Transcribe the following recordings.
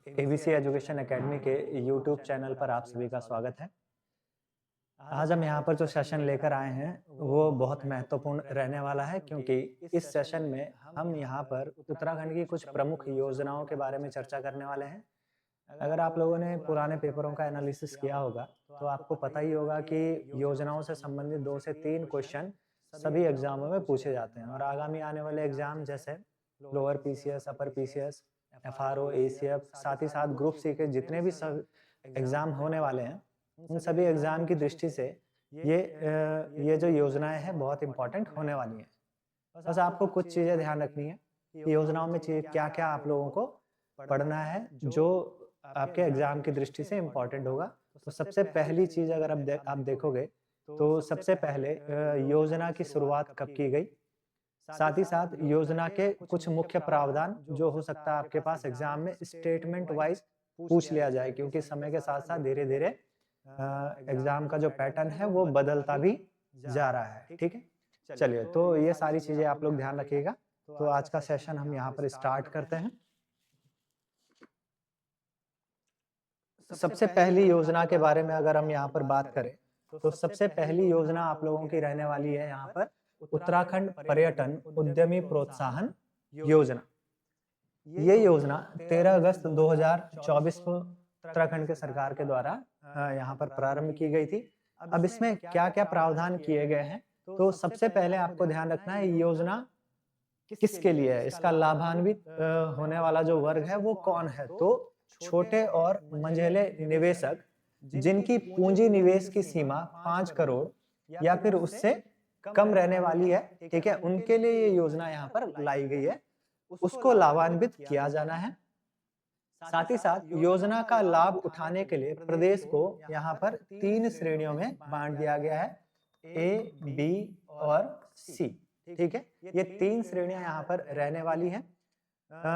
ABC education academy के YouTube channel पर आप सभी का स्वागत है। आज हम यहाँ पर जो सेशन लेकर आए हैं वो बहुत महत्वपूर्ण रहने वाला है, क्योंकि इस सेशन में हम यहाँ पर उत्तराखंड की कुछ प्रमुख योजनाओं के बारे में चर्चा करने वाले हैं। अगर आप लोगों ने पुराने पेपरों का एनालिसिस किया होगा तो आपको पता ही होगा कि योजनाओं से संबंधित 2 से 3 क्वेश्चन सभी एग्जामों में पूछे जाते हैं, और आगामी आने वाले एग्जाम जैसे lower PCS, upper PCS, FRO, ACF, साथ ही साथ ग्रुप सी के जितने भी सब एग्जाम होने वाले हैं, उन सभी एग्जाम की दृष्टि से ये जो योजनाएं हैं बहुत इंपॉर्टेंट होने वाली हैं। बस आपको कुछ चीजें ध्यान रखनी है कि योजनाओं में क्या क्या आप लोगों को पढ़ना है जो आपके एग्जाम की दृष्टि से इम्पोर्टेंट होगा। तो सबसे पहली चीज अगर आप देखोगे तो सबसे पहले योजना की शुरुआत कब की गई, साथ ही साथ योजना के कुछ मुख्य प्रावधान जो हो सकता है आपके पास एग्जाम में स्टेटमेंट वाइज पूछ लिया जाए, क्योंकि समय के साथ साथ धीरे धीरे एग्जाम का जो पैटर्न है वो बदलता भी जा रहा है। ठीक है, चलिए, तो ये सारी चीजें आप लोग ध्यान रखिएगा। तो आज का सेशन हम यहाँ पर स्टार्ट करते हैं। सबसे पहली योजना के बारे में अगर हम यहाँ पर बात करें तो सबसे पहली योजना आप लोगों की रहने वाली है यहाँ पर उत्तराखंड पर्यटन उद्यमी प्रोत्साहन योजना। ये योजना 13 अगस्त 2024 को उत्तराखंड के सरकार के द्वारा यहाँ पर प्रारंभ की गई थी। अब इसमें क्या क्या प्रावधान किए गए हैं, तो सबसे पहले आपको ध्यान रखना है योजना किसके लिए है, इसका लाभान्वित होने वाला जो वर्ग है वो कौन है। तो छोटे और मंझले निवेशक जिनकी पूंजी निवेश की सीमा 5 करोड़ या फिर उससे कम रहने वाली है, ठीक है, उनके लिए ये योजना यहाँ पर लाई गई है, उसको लाभान्वित किया जाना है। साथ ही साथ योजना का लाभ उठाने के लिए प्रदेश को यहाँ पर 3 श्रेणियों में बांट दिया गया है, ए, बी और सी। ठीक है, ये 3 श्रेणियां यहाँ पर रहने वाली हैं,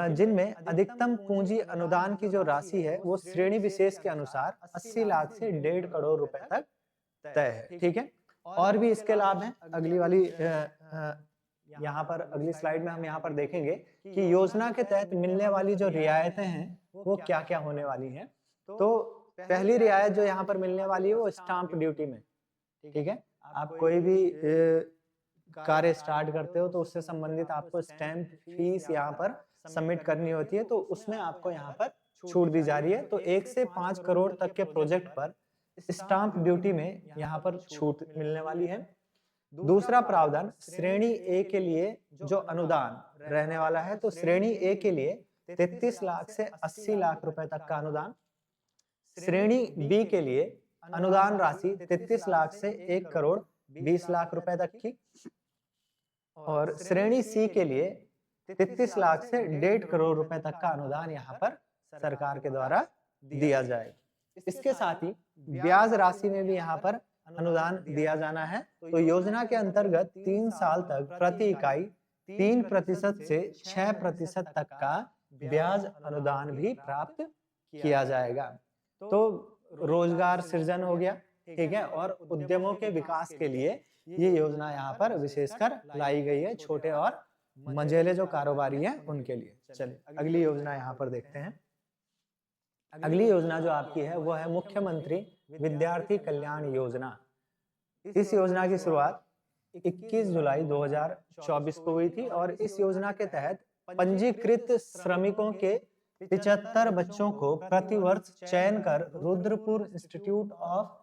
जिनमें अधिकतम पूंजी अनुदान की जो राशि है वो श्रेणी विशेष के अनुसार 80 लाख से 1.5 करोड़ रुपए तक तय है। ठीक है, और भी इसके लाभ हैं। अगली वाली यहाँ पर अगली स्लाइड में हम यहाँ पर देखेंगे कि योजना के तहत मिलने वाली जो रियायतें हैं वो क्या क्या होने वाली हैं। तो पहली रियायत जो यहाँ पर मिलने वाली है वो स्टाम्प ड्यूटी में। ठीक है, आप कोई भी कार्य स्टार्ट करते हो तो उससे संबंधित आपको स्टैम्प फीस यहाँ पर सबमिट करनी होती है, तो उसमें आपको यहाँ पर छूट दी जा रही है। तो 1 से 5 करोड़ तक के प्रोजेक्ट पर स्टाम्प ड्यूटी में यहाँ पर छूट मिलने वाली है। दूसरा प्रावधान श्रेणी ए के लिए जो अनुदान रहने वाला है, तो श्रेणी ए के लिए 33 लाख से 80 लाख रुपए तक का अनुदान, श्रेणी बी के लिए अनुदान राशि 33 लाख से 1 करोड़ 20 लाख रुपए तक की, और श्रेणी सी के लिए 33 लाख से 1.5 करोड़ रुपए तक का अनुदान यहाँ पर सरकार के द्वारा दिया जाएगा। इसके साथ ही ब्याज राशि में भी यहाँ पर अनुदान दिया जाना है। तो योजना के अंतर्गत 3 साल तक प्रति इकाई 3% से 6% तक का ब्याज अनुदान भी प्राप्त किया जाएगा। तो रोजगार सृजन हो गया, ठीक है, और उद्यमों के विकास के लिए ये योजना यहाँ पर विशेषकर लाई गई है, छोटे और मंझले जो कारोबारी हैं उनके लिए। चलिए अगली योजना यहाँ पर देखते हैं। अगली योजना जो आपकी है वो है मुख्यमंत्री विद्यार्थी कल्याण योजना। इस योजना की शुरुआत 21 जुलाई 2024 को हुई थी, और इस योजना के तहत पंजीकृत श्रमिकों के 75 बच्चों को प्रतिवर्ष चयन कर रुद्रपुर इंस्टीट्यूट ऑफ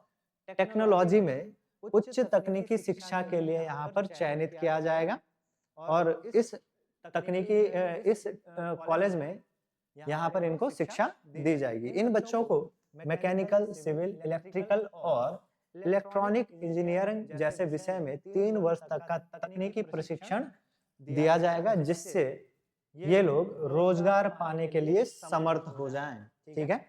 टेक्नोलॉजी में उच्च तकनीकी शिक्षा के लिए यहाँ पर चयनित किया जाएगा, और इस कॉलेज में यहाँ पर इनको शिक्षा दी जाएगी। इन बच्चों को मैकेनिकल, सिविल, इलेक्ट्रिकल और इलेक्ट्रॉनिक इंजीनियरिंग जैसे विषय में 3 वर्ष तक का तकनीकी प्रशिक्षण दिया जाएगा, जिससे ये लोग रोजगार पाने के लिए समर्थ हो जाएं। ठीक है,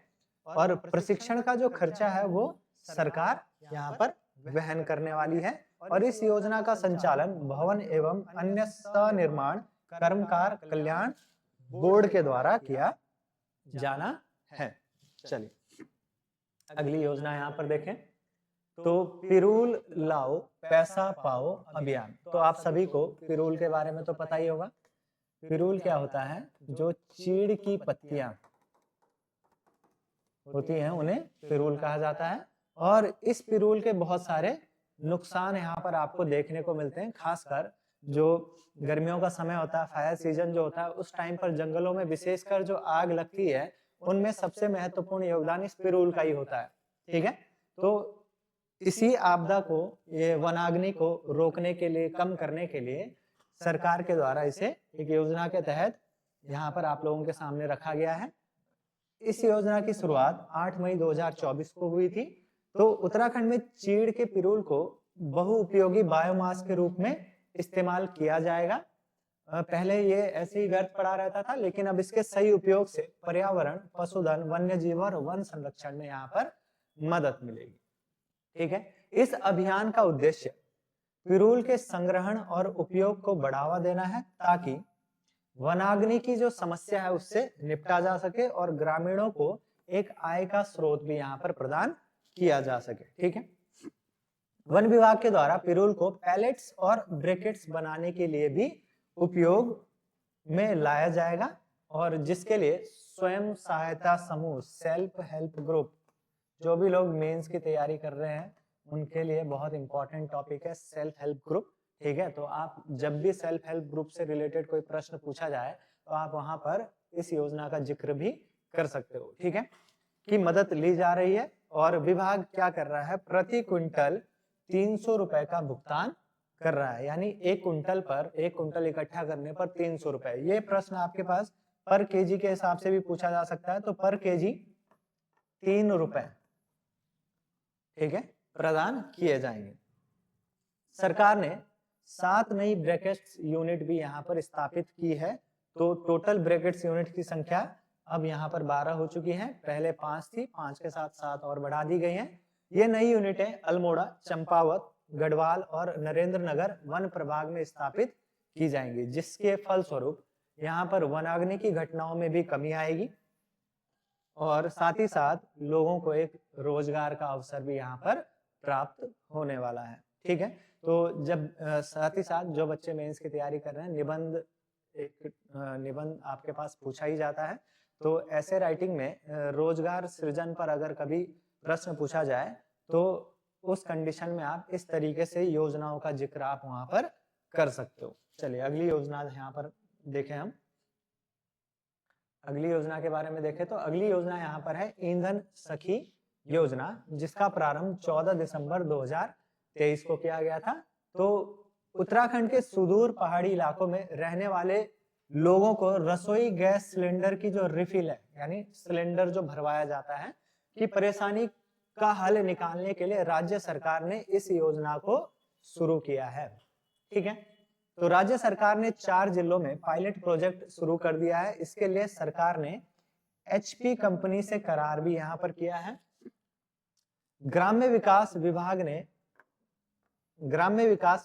और प्रशिक्षण का जो खर्चा है वो सरकार यहाँ पर वहन करने वाली है, और इस योजना का संचालन भवन एवं अन्य सनिर्माण कर्मकार कल्याण बोर्ड के द्वारा किया जाना है। चलिए अगली योजना यहाँ पर देखें, तो पिरूल लाओ पैसा पाओ अभियान। तो आप सभी को पिरूल के बारे में तो पता ही होगा। पिरूल क्या होता है, जो चीड़ की पत्तियां होती हैं उन्हें पिरूल कहा जाता है। और इस पिरूल के बहुत सारे नुकसान यहाँ पर आपको देखने को मिलते हैं, खासकर जो गर्मियों का समय होता है, फायर सीजन जो होता है, उस टाइम पर जंगलों में विशेषकर जो आग लगती है उनमें सबसे महत्वपूर्ण योगदान इस पिरूल का ही होता है। ठीक है, तो इसी आपदा को, ये वनाग्नि को रोकने के लिए, कम करने के लिए सरकार के द्वारा इसे एक योजना के तहत यहाँ पर आप लोगों के सामने रखा गया है। इस योजना की शुरुआत 8 मई 2024 को हुई थी। तो उत्तराखंड में चीड़ के पिरूल को बहुउपयोगी बायोमास के रूप में इस्तेमाल किया जाएगा। पहले ये ऐसे ही व्यर्थ पड़ा रहता था, लेकिन अब इसके सही उपयोग से पर्यावरण, पशुधन, वन्य जीव और वन संरक्षण में यहाँ पर मदद मिलेगी। ठीक है, इस अभियान का उद्देश्य पिरूल के संग्रहण और उपयोग को बढ़ावा देना है, ताकि वनाग्नि की जो समस्या है उससे निपटा जा सके और ग्रामीणों को एक आय का स्रोत भी यहाँ पर प्रदान किया जा सके। ठीक है, वन विभाग के द्वारा पिरूल को पैलेट्स और ब्रिकेट्स बनाने के लिए भी उपयोग में लाया जाएगा, और जिसके लिए स्वयं सहायता समूह, सेल्फ हेल्प ग्रुप, जो भी लोग मेंस की तैयारी कर रहे हैं उनके लिए बहुत इंपॉर्टेंट टॉपिक है सेल्फ हेल्प ग्रुप। ठीक है, तो आप जब भी सेल्फ हेल्प ग्रुप से रिलेटेड कोई प्रश्न पूछा जाए तो आप वहां पर इस योजना का जिक्र भी कर सकते हो। ठीक है, की मदद ली जा रही है, और विभाग क्या कर रहा है, प्रति क्विंटल 300 रुपए का भुगतान कर रहा है, यानी एक कुंटल इकट्ठा करने पर 300 रुपए। ये प्रश्न आपके पास पर केजी के हिसाब से भी पूछा जा सकता है, तो पर केजी 3 रुपए, ठीक है, प्रदान किए जाएंगे। सरकार ने 7 नई ब्रैकेट्स यूनिट भी यहाँ पर स्थापित की है, तो टोटल ब्रैकेट्स यूनिट की संख्या अब यहाँ पर 12 हो चुकी है। पहले 5 थी, 5 के साथ 7 और बढ़ा दी गई हैं। ये नई यूनिटें अल्मोड़ा, चंपावत, गढ़वाल और नरेंद्र नगर वन प्रभाग में स्थापित की जाएंगी, जिसके फलस्वरूप यहाँ पर वनाग्नि की घटनाओं में भी कमी आएगी, और साथ ही साथ लोगों को एक रोजगार का अवसर भी यहाँ पर प्राप्त होने वाला है। ठीक है, तो जब साथ ही साथ जो बच्चे मेंस की तैयारी कर रहे हैं, निबंध आपके पास पूछा ही जाता है, तो ऐसे राइटिंग में रोजगार सृजन पर अगर कभी प्रश्न पूछा जाए तो उस कंडीशन में आप इस तरीके से योजनाओं का जिक्र आप वहां पर कर सकते हो। चलिए अगली योजना यहाँ पर देखें हम। अगली योजना के बारे में देखें तो अगली योजना यहाँ पर है ईंधन सखी योजना, जिसका प्रारंभ 14 दिसंबर 2023 को किया गया था। तो उत्तराखंड के सुदूर पहाड़ी इलाकों में रहने वाले लोगों को रसोई गैस सिलेंडर की जो रिफिल है, यानी सिलेंडर जो भरवाया जाता है, की परेशानी का हल निकालने के लिए राज्य सरकार ने इस योजना को शुरू किया है। ठीक है, तो राज्य सरकार ने 4 जिलों में पायलट प्रोजेक्ट शुरू कर दिया है। इसके लिए सरकार ने HP कंपनी से करार भी यहां पर किया है। ग्राम्य विकास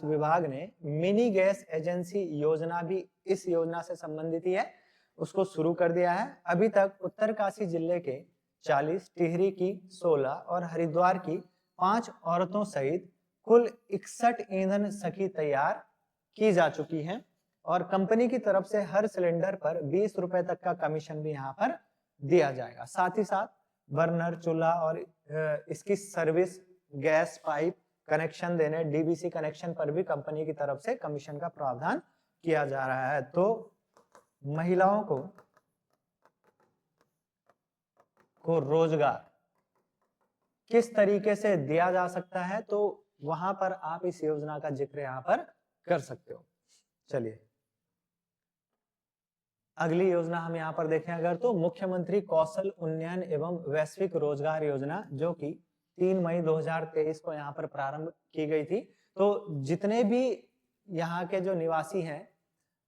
विभाग ने मिनी गैस एजेंसी योजना भी इस योजना से संबंधित ही है, उसको शुरू कर दिया है। अभी तक उत्तरकाशी जिले के 40, टिहरी की 16 और हरिद्वार की 5 औरतों सहित कुल 61 ईंधन सखी तैयार की जा चुकी हैं, और कंपनी की तरफ से हर सिलेंडर पर 20 रुपए तक का कमीशन भी यहाँ पर दिया जाएगा। साथ ही साथ बर्नर, चूल्हा और इसकी सर्विस, गैस पाइप कनेक्शन देने, DBC कनेक्शन पर भी कंपनी की तरफ से कमीशन का प्रावधान किया जा रहा है। तो महिलाओं को रोजगार किस तरीके से दिया जा सकता है, तो वहां पर आप इस योजना का जिक्र यहाँ पर कर सकते हो। चलिए अगली योजना हम यहाँ पर देखें अगर, तो मुख्यमंत्री कौशल उन्नयन एवं वैश्विक रोजगार योजना, जो कि 3 मई 2023 को यहाँ पर प्रारंभ की गई थी। तो जितने भी यहाँ के जो निवासी हैं,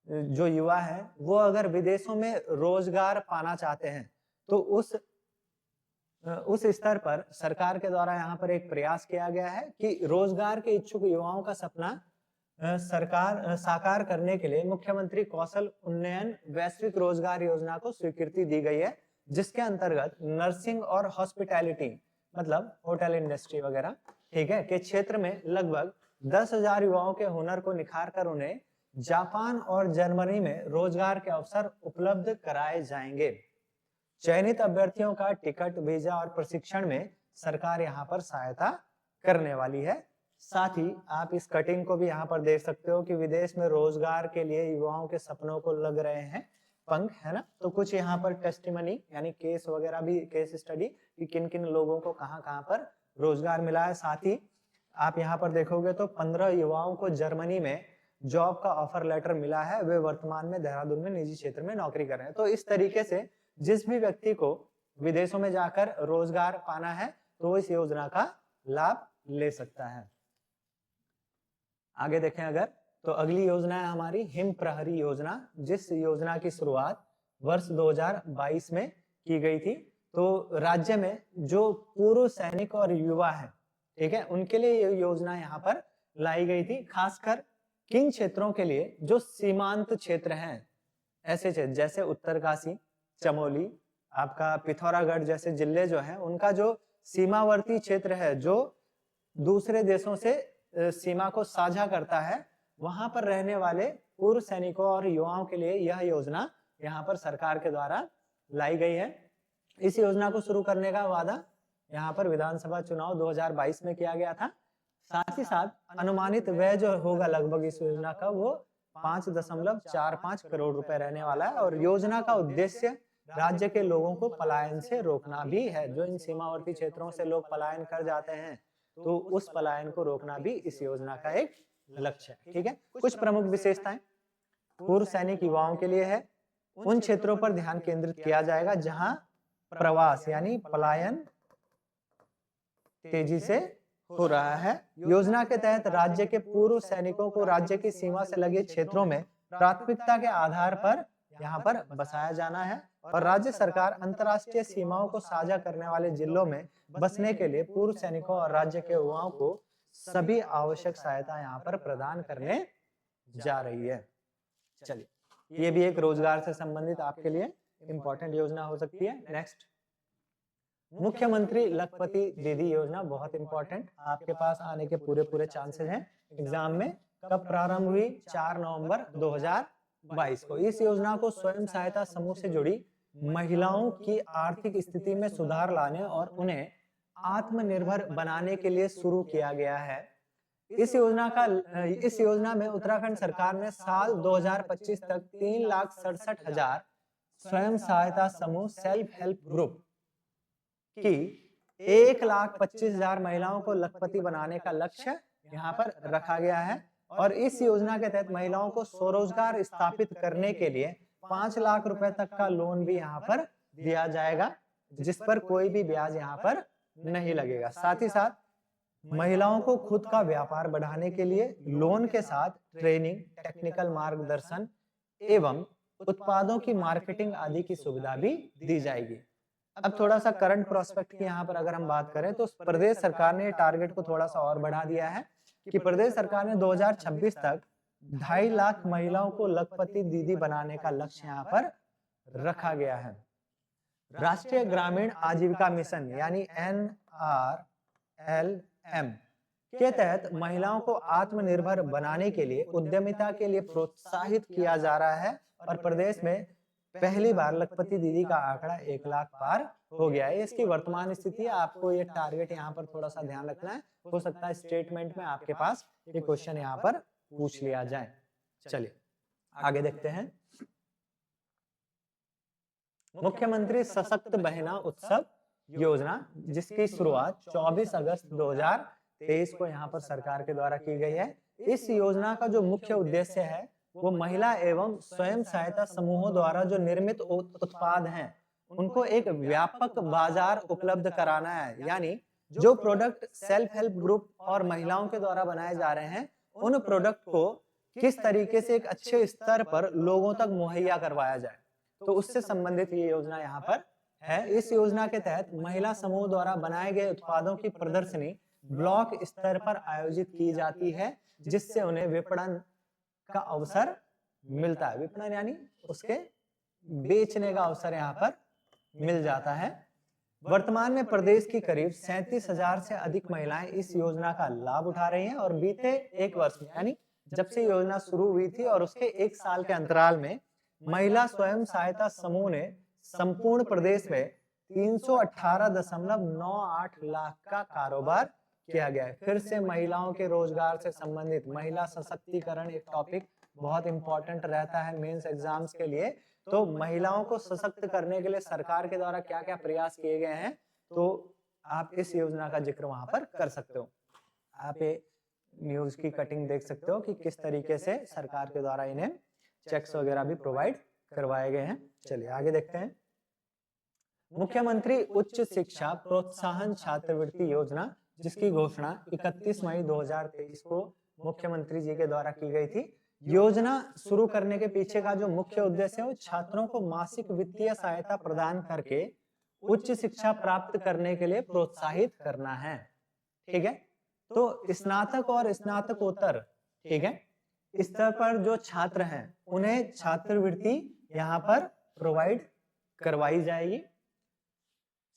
जो युवा हैं, वो अगर विदेशों में रोजगार पाना चाहते हैं तो उस स्तर पर सरकार के द्वारा यहाँ पर एक प्रयास किया गया है कि रोजगार के इच्छुक युवाओं का सपना सरकार साकार करने के लिए मुख्यमंत्री कौशल उन्नयन वैश्विक रोजगार योजना को स्वीकृति दी गई है, जिसके अंतर्गत नर्सिंग और हॉस्पिटैलिटी, मतलब होटल इंडस्ट्री वगैरह, ठीक है, के क्षेत्र में लगभग 10,000 युवाओं के हुनर को निखार कर उन्हें जापान और जर्मनी में रोजगार के अवसर उपलब्ध कराए जाएंगे। चयनित अभ्यर्थियों का टिकट, वीजा और प्रशिक्षण में सरकार यहाँ पर सहायता करने वाली है। साथ ही आप इस कटिंग को भी यहाँ पर देख सकते हो कि विदेश में रोजगार के लिए युवाओं के सपनों को लग रहे हैं पंख, है ना। तो कुछ यहाँ पर टेस्टिमनी यानी केस वगैरह भी, केस स्टडी कि किन किन लोगों को कहाँ कहाँ पर रोजगार मिला है। साथ ही आप यहाँ पर देखोगे तो 15 युवाओं को जर्मनी में जॉब का ऑफर लेटर मिला है। वे वर्तमान में देहरादून में निजी क्षेत्र में नौकरी कर रहे हैं। तो इस तरीके से जिस भी व्यक्ति को विदेशों में जाकर रोजगार पाना है तो इस योजना का लाभ ले सकता है। आगे देखें अगर, तो अगली योजना है हमारी हिम प्रहरी योजना, जिस योजना की शुरुआत वर्ष 2022 में की गई थी। तो राज्य में जो पूर्व सैनिक और युवा है, ठीक है, उनके लिए ये योजना यहाँ पर लाई गई थी। खासकर किन क्षेत्रों के लिए, जो सीमांत क्षेत्र हैं, ऐसे क्षेत्र जैसे उत्तरकाशी, चमोली, आपका पिथौरागढ़ जैसे जिले जो हैं, उनका जो सीमावर्ती क्षेत्र है, जो दूसरे देशों से सीमा को साझा करता है, वहां पर रहने वाले पूर्व सैनिकों और युवाओं के लिए यह योजना यहाँ पर सरकार के द्वारा लाई गई है। इस योजना को शुरू करने का वादा यहाँ पर विधानसभा चुनाव 2022 में किया गया था। साथ ही साथ अनुमानित व्यय जो होगा लगभग इस योजना का, वो 5.45 करोड़ रुपए रहने वाला है। और योजना का उद्देश्य राज्य के लोगों को पलायन से रोकना भी है। जो इन सीमावर्ती क्षेत्रों से लोग पलायन कर जाते हैं, तो उस पलायन को रोकना भी इस योजना का एक लक्ष्य है। ठीक है, कुछ प्रमुख विशेषताएं पूर्व सैनिक युवाओं के लिए है। उन क्षेत्रों पर ध्यान केंद्रित किया जाएगा जहां प्रवास यानी पलायन तेजी से हो रहा है। योजना के तहत राज्य के पूर्व सैनिकों को राज्य की सीमा से लगे क्षेत्रों में प्राथमिकता के आधार पर यहाँ पर बसाया जाना है। और राज्य सरकार अंतर्राष्ट्रीय सीमाओं को साझा करने वाले जिलों में बसने के लिए पूर्व सैनिकों और राज्य के युवाओं को सभी आवश्यक सहायता यहाँ पर प्रदान करने जा रही है। चलिए, ये भी एक रोजगार से संबंधित आपके लिए इंपॉर्टेंट योजना हो सकती है। नेक्स्ट, मुख्यमंत्री लखपति दीदी योजना, बहुत इंपॉर्टेंट, आपके पास आने के पूरे चांसेस हैं एग्जाम में। कब प्रारंभ हुई? 4 नवंबर 2022 को। इस योजना को स्वयं सहायता समूह से जुड़ी महिलाओं की आर्थिक स्थिति में सुधार लाने और उन्हें आत्मनिर्भर बनाने के लिए शुरू किया गया है। इस योजना में उत्तराखंड सरकार ने साल 2025 तक 3,67,000 स्वयं सहायता समूह सेल्फ हेल्प ग्रुप की 1,25,000 महिलाओं को लखपति बनाने का लक्ष्य यहाँ पर रखा गया है। और इस योजना के तहत महिलाओं को स्वरोजगार स्थापित करने के लिए 5 लाख रुपए तक का लोन भी यहाँ पर दिया जाएगा, जिस पर कोई भी ब्याज यहाँ पर नहीं लगेगा। साथ ही साथ महिलाओं को खुद का व्यापार बढ़ाने के लिए लोन के साथ ट्रेनिंग, टेक्निकल मार्गदर्शन एवं उत्पादों की मार्केटिंग आदि की सुविधा भी दी जाएगी। अब थोड़ा सा करंट प्रोस्पेक्ट की यहाँ पर अगर हम बात करें, तो प्रदेश सरकार ने टारगेट को थोड़ा सा और बढ़ा दिया है कि प्रदेश सरकार ने 2026 तक 2.5 लाख महिलाओं को लखपति दीदी बनाने का लक्ष्य यहाँ पर रखा गया है। राष्ट्रीय ग्रामीण आजीविका मिशन यानी NRLM के तहत महिलाओं को आत्मनिर्भर बनाने के लिए उद्यमिता के लिए प्रोत्साहित किया जा रहा है। और प्रदेश में पहली बार लखपति दीदी का आंकड़ा 1 लाख पार हो गया है। इसकी वर्तमान स्थिति है, आपको ये टारगेट यहाँ पर थोड़ा सा ध्यान रखना है। हो सकता है स्टेटमेंट में आपके पास ये क्वेश्चन यहाँ पर पूछ लिया जाए। चलिए आगे देखते हैं। मुख्यमंत्री सशक्त बहना उत्सव योजना, जिसकी शुरुआत 24 अगस्त 2023 को यहाँ पर सरकार के द्वारा की गई है। इस योजना का जो मुख्य उद्देश्य है वो महिला एवं स्वयं सहायता समूहों द्वारा जो निर्मित उत्पाद हैं उनको एक व्यापक बाजार उपलब्ध कराना है। यानी जो प्रोडक्ट सेल्फ हेल्प ग्रुप और महिलाओं के द्वारा बनाए जा रहे हैं, उन प्रोडक्ट को किस तरीके से एक अच्छे स्तर पर लोगों तक मुहैया करवाया जाए, तो उससे संबंधित ये योजना यहाँ पर है। इस योजना के तहत महिला समूह द्वारा बनाए गए उत्पादों की प्रदर्शनी ब्लॉक स्तर पर आयोजित की जाती है, जिससे उन्हें विपणन का अवसर मिलता है। विपणन यानी उसके बेचने का अवसर यहाँ पर मिल जाता है। वर्तमान में प्रदेश की करीब 37,000 से अधिक महिलाएं इस योजना का लाभ उठा रही हैं। और बीते 1 वर्ष में, यानी जब से योजना शुरू हुई थी और उसके 1 साल के अंतराल में, महिला स्वयं सहायता समूह ने संपूर्ण प्रदेश में 318.98 लाख का कारोबार किया गया है। फिर से महिलाओं के रोजगार से संबंधित महिला सशक्तिकरण एक टॉपिक बहुत इंपॉर्टेंट रहता है मेंस एग्जाम्स के लिए। तो महिलाओं को सशक्त करने के लिए सरकार के द्वारा क्या क्या प्रयास किए गए हैं, तो आप इस योजना का जिक्र वहां पर कर सकते हो। आप ये न्यूज की कटिंग देख सकते हो कि किस तरीके से सरकार के द्वारा इन्हें चेक्स वगैरह भी प्रोवाइड करवाए गए हैं। चलिए आगे देखते हैं। मुख्यमंत्री उच्च शिक्षा प्रोत्साहन छात्रवृत्ति योजना, जिसकी घोषणा 31 मई 2023 को मुख्यमंत्री जी के द्वारा की गई थी। योजना शुरू करने के पीछे का जो मुख्य उद्देश्य है वो छात्रों को मासिक वित्तीय सहायता प्रदान करके उच्च शिक्षा प्राप्त करने के लिए प्रोत्साहित करना है। ठीक है, तो स्नातक और स्नातकोत्तर, ठीक है, स्तर पर जो छात्र हैं उन्हें छात्रवृत्ति यहाँ पर प्रोवाइड करवाई जाएगी।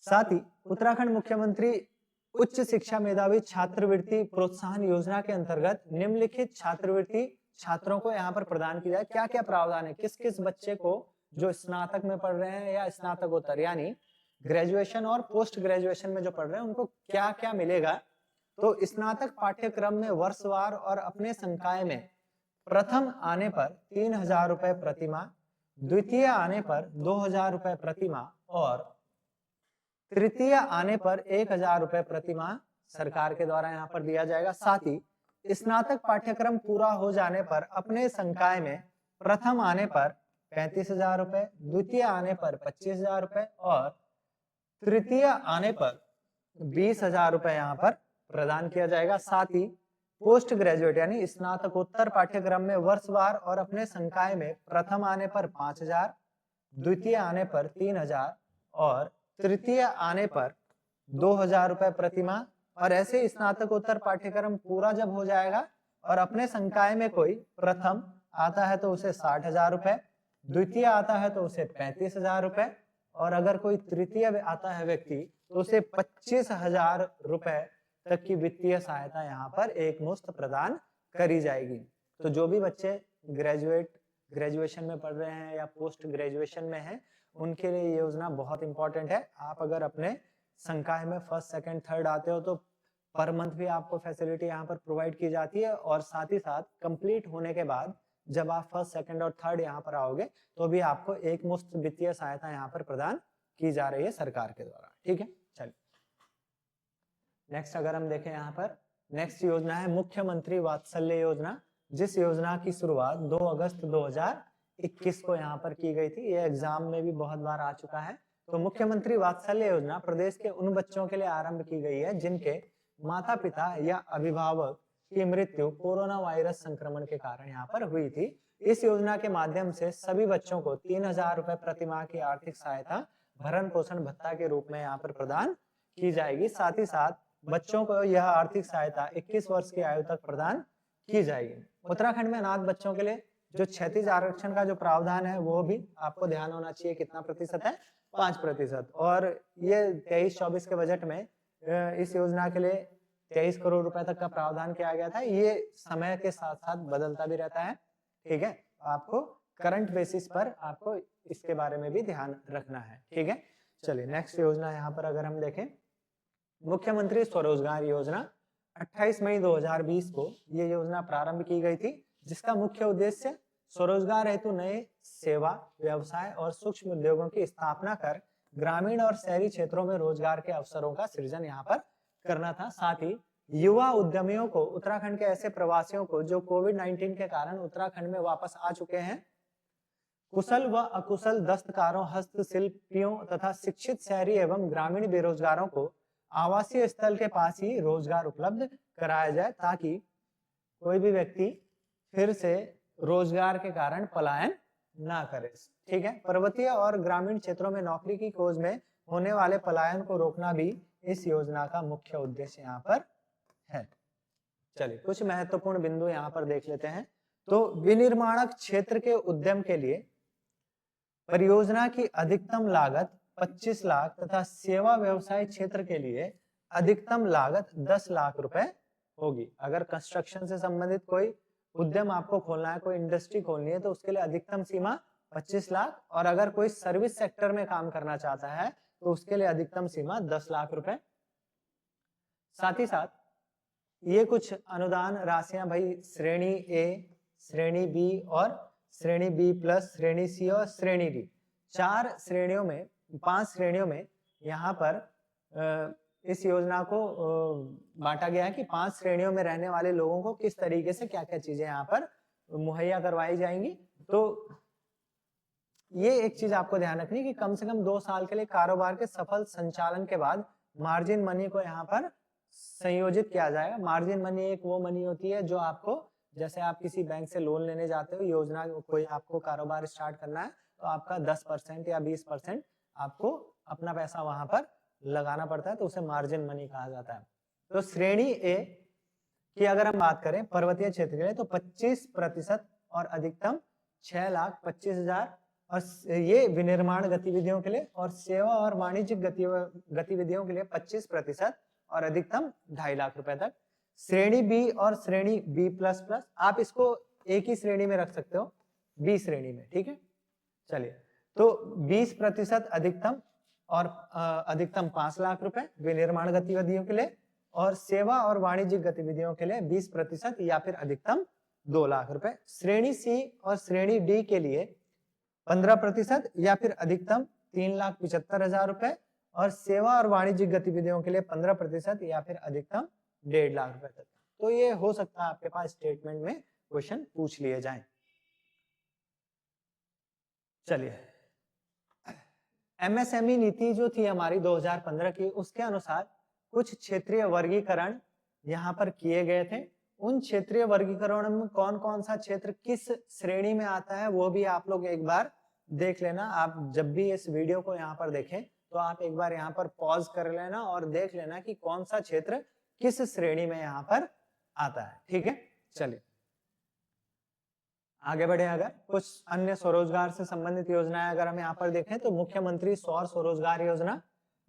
साथ ही उत्तराखंड मुख्यमंत्री उच्च शिक्षा मेधावी छात्रवृत्ति प्रोत्साहन योजना के अंतर्गत निम्नलिखित छात्रवृत्ति छात्रों को यहाँ पर प्रदान की जाए। क्या क्या प्रावधान है, किस किस बच्चे को जो स्नातक में पढ़ रहे हैं या स्नातकोत्तर यानी ग्रेजुएशन और पोस्ट ग्रेजुएशन में जो पढ़ रहे हैं उनको क्या क्या मिलेगा। तो स्नातक पाठ्यक्रम में वर्षवार और अपने संकाय में प्रथम आने पर 3,000 रुपए प्रतिमाह, द्वितीय आने पर 2,000 रुपए प्रतिमाह और तृतीय आने पर 1,000 रुपए प्रतिमाह सरकार के द्वारा यहाँ पर दिया जाएगा। साथ ही स्नातक पाठ्यक्रम पूरा हो जाने पर अपने संकाय में प्रथम आने पर 35,000 रुपए, द्वितीय आने पर 25,000 रुपए और तृतीय आने पर 20,000 रुपए यहाँ पर प्रदान किया जाएगा। साथ ही पोस्ट ग्रेजुएट यानी स्नातकोत्तर पाठ्यक्रम में वर्षवार और अपने संकाय में प्रथम आने पर 5,000, द्वितीय आने पर 3,000 और तृतीय आने पर 2,000 रुपए प्रतिमाह। और ऐसे स्नातकोत्तर पाठ्यक्रम पूरा जब हो जाएगा और अपने संकाय में कोई प्रथम आता है तो उसे 60,000 रुपए, द्वितीय आता है तो उसे 35,000 रुपए और अगर कोई तृतीय आता है व्यक्ति तो उसे 25,000 रुपए तक की वित्तीय सहायता यहाँ पर एक मुश्त प्रदान करी जाएगी। तो जो भी बच्चे ग्रेजुएशन में पढ़ रहे हैं या पोस्ट ग्रेजुएशन में हैं उनके लिए ये योजना बहुत इंपॉर्टेंट है। आप अगर अपने संकाय में फर्स्ट सेकंड थर्ड आते हो तो पर मंथ भी आपको फैसिलिटी यहाँ पर प्रोवाइड की जाती है और साथ ही साथ कंप्लीट होने के बाद जब आप फर्स्ट सेकंड और थर्ड यहाँ पर आओगे तो भी आपको एक मुफ्त वित्तीय सहायता यहाँ पर प्रदान की जा रही है सरकार के द्वारा। ठीक है, चलिए नेक्स्ट अगर हम देखें यहाँ पर नेक्स्ट योजना है मुख्यमंत्री वात्सल्य योजना, जिस योजना की शुरुआत 2 अगस्त 2021 को यहाँ पर की गई थी। ये एग्जाम में भी बहुत बार आ चुका है। तो मुख्यमंत्री वात्सल्य योजना प्रदेश के उन बच्चों के लिए आरंभ की गई है जिनके माता पिता या अभिभावक की मृत्यु कोरोना वायरस संक्रमण के कारण यहाँ पर हुई थी। इस योजना के माध्यम से सभी बच्चों को 3,000 रुपए प्रतिमाह की आर्थिक सहायता भरण पोषण भत्ता के रूप में यहाँ पर प्रदान की जाएगी। साथ ही साथ बच्चों को यह आर्थिक सहायता 21 वर्ष की आयु तक प्रदान की जाएगी। उत्तराखंड में अनाथ बच्चों के लिए जो क्षैतिज आरक्षण का जो प्रावधान है वो भी आपको ध्यान होना चाहिए। कितना प्रतिशत है? 5%। और ये 23-24 के बजट में इस योजना के लिए 23 करोड़ रुपए तक का प्रावधान किया गया था। ये समय के साथ साथ बदलता भी रहता है। ठीक है, आपको करंट बेसिस पर आपको इसके बारे में भी ध्यान रखना है। ठीक है, चलिए नेक्स्ट योजना यहाँ पर अगर हम देखें मुख्यमंत्री स्वरोजगार योजना 28 मई 2020 को ये योजना प्रारंभ की गई थी, जिसका मुख्य उद्देश्य स्वरोजगार हेतु नए सेवा व्यवसाय और सूक्ष्म उद्योगों की स्थापना कर ग्रामीण और शहरी क्षेत्रों में रोजगार के अवसरों का सृजन यहाँ पर करना था। साथ ही युवा उद्यमियों को उत्तराखंड के ऐसे प्रवासियों को जो कोविड-19 के कारण उत्तराखंड में वापस आ चुके हैं, कुशल व अकुशल दस्तकारों, हस्तशिल्पियों तथा शिक्षित शहरी एवं ग्रामीण बेरोजगारों को आवासीय स्थल के पास ही रोजगार उपलब्ध कराया जाए ताकि कोई भी व्यक्ति फिर से रोजगार के कारण पलायन ना करे। ठीक है, पर्वतीय और ग्रामीण क्षेत्रों में नौकरी की खोज में होने वाले पलायन को रोकना भी इस योजना का मुख्य उद्देश्य यहाँ पर है। चलिए कुछ महत्वपूर्ण बिंदु यहाँ पर देख लेते हैं। तो विनिर्माणक क्षेत्र के उद्यम के लिए परियोजना की अधिकतम लागत 25 लाख तथा सेवा व्यवसाय क्षेत्र के लिए अधिकतम लागत 10 लाख रुपए होगी। अगर कंस्ट्रक्शन से संबंधित कोई उद्यम आपको खोलना है, कोई इंडस्ट्री खोलनी है तो उसके लिए अधिकतम सीमा 25 लाख, और अगर कोई सर्विस सेक्टर में काम करना चाहता है तो उसके लिए अधिकतम सीमा 10 लाख रुपए। साथ ही साथ ये कुछ अनुदान राशियां भाई श्रेणी ए, श्रेणी बी और श्रेणी बी प्लस, श्रेणी सी और श्रेणी डी, 5 श्रेणियों में यहाँ पर इस योजना को बांटा गया है कि 5 श्रेणियों में रहने वाले लोगों को किस तरीके से क्या क्या चीजें यहाँ पर मुहैया करवाई जाएंगी। तो ये एक चीज आपको ध्यान रखनी कि कम से कम 2 साल के लिए कारोबार के सफल संचालन के बाद मार्जिन मनी को यहाँ पर संयोजित किया जाएगा। मार्जिन मनी एक वो मनी होती है जो आपको, जैसे आप किसी बैंक से लोन लेने जाते हो, योजना कोई आपको कारोबार स्टार्ट करना है तो आपका 10% या 20% आपको अपना पैसा वहां पर लगाना पड़ता है, तो उसे मार्जिन मनी कहा जाता है। तो श्रेणी ए की अगर हम बात करें पर्वतीय क्षेत्र के लिए तो 25% और अधिकतम 6,25,000, और ये विनिर्माण गतिविधियों के लिए, और सेवा और वाणिज्यिक गतिविधियों के लिए 25% और अधिकतम 2.5 लाख रुपए तक। श्रेणी बी और श्रेणी बी प्लस प्लस, आप इसको एक ही श्रेणी में रख सकते हो, बी श्रेणी में, ठीक है। चलिए, तो 20% अधिकतम और अधिकतम 5 लाख रुपए विनिर्माण गतिविधियों के लिए, और सेवा और वाणिज्यिक गतिविधियों के लिए 20% या फिर अधिकतम 2 लाख रुपए। श्रेणी सी और श्रेणी डी के लिए 15% या फिर अधिकतम 3,75,000 रुपए, और सेवा और वाणिज्यिक गतिविधियों के लिए 15% या फिर अधिकतम 1.5 लाख रुपए तक। तो ये हो सकता है आपके पास स्टेटमेंट में क्वेश्चन पूछ लिए जाएं। चलिए, एमएसएमई नीति जो थी हमारी 2015 की, उसके अनुसार कुछ क्षेत्रीय वर्गीकरण यहाँ पर किए गए थे। उन क्षेत्रीय वर्गीकरण में कौन कौन सा क्षेत्र किस श्रेणी में आता है वो भी आप लोग एक बार देख लेना। आप जब भी इस वीडियो को यहाँ पर देखें तो आप एक बार यहाँ पर पॉज कर लेना और देख लेना कि कौन सा क्षेत्र किस श्रेणी में यहाँ पर आता है, ठीक है। चलिए आगे बढ़े। अगर कुछ अन्य स्वरोजगार से संबंधित योजनाएं अगर हम यहाँ पर देखें तो मुख्यमंत्री सौर स्वरोजगार योजना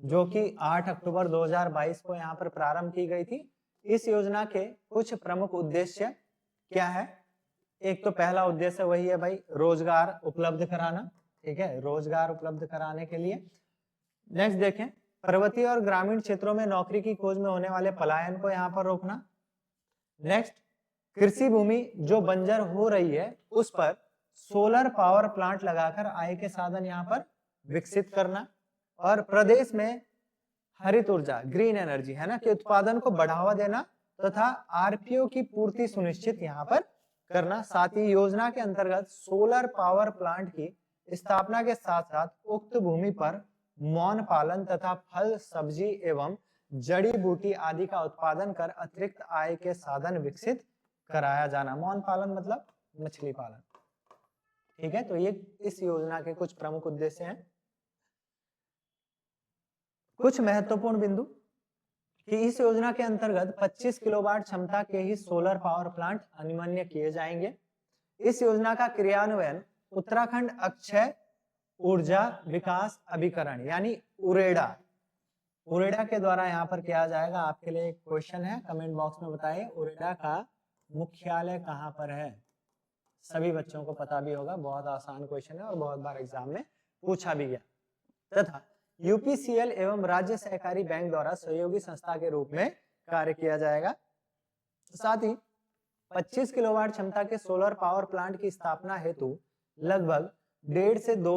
जो कि 8 अक्टूबर 2022 को यहाँ पर प्रारंभ की गई थी। इस योजना के कुछ प्रमुख उद्देश्य क्या है? एक तो पहला उद्देश्य वही है भाई रोजगार उपलब्ध कराना, ठीक है, रोजगार उपलब्ध कराने के लिए। नेक्स्ट देखें, पर्वतीय और ग्रामीण क्षेत्रों में नौकरी की खोज में होने वाले पलायन को यहाँ पर रोकना। नेक्स्ट, कृषि भूमि जो बंजर हो रही है उस पर सोलर पावर प्लांट लगाकर आय के साधन यहाँ पर विकसित करना। और प्रदेश में हरित ऊर्जा ग्रीन एनर्जी है ना के उत्पादन को बढ़ावा देना तथा आरपीओ की पूर्ति सुनिश्चित यहाँ पर करना। साथ ही योजना के अंतर्गत सोलर पावर प्लांट की स्थापना के साथ साथ उक्त भूमि पर मौन पालन तथा फल सब्जी एवं जड़ी बूटी आदि का उत्पादन कर अतिरिक्त आय के साधन विकसित कराया जाना। मौन पालन मतलब मछली पालन, ठीक है। तो ये इस योजना के कुछ प्रमुख उद्देश्य हैं। कुछ महत्वपूर्ण बिंदु कि इस योजना के अंतर्गत 25 किलोवाट क्षमता के ही सोलर पावर प्लांट अनुमन्य किए जाएंगे। इस योजना का क्रियान्वयन उत्तराखंड अक्षय ऊर्जा विकास अभिकरण यानी उरेडा के द्वारा यहाँ पर किया जाएगा। आपके लिए एक क्वेश्चन है, कमेंट बॉक्स में बताइए उरेडा का मुख्यालय कहाँ पर है। सभी बच्चों को पता भी होगा, बहुत आसान क्वेश्चन है और बहुत बार एग्जाम में पूछा भी गया। तथा यूपीसीएल एवं राज्य सहकारी बैंक द्वारा सहयोगी संस्था के रूप में कार्य किया जाएगा। साथ ही 25 किलोवाट क्षमता के सोलर पावर प्लांट की स्थापना हेतु लगभग 1.5 से 2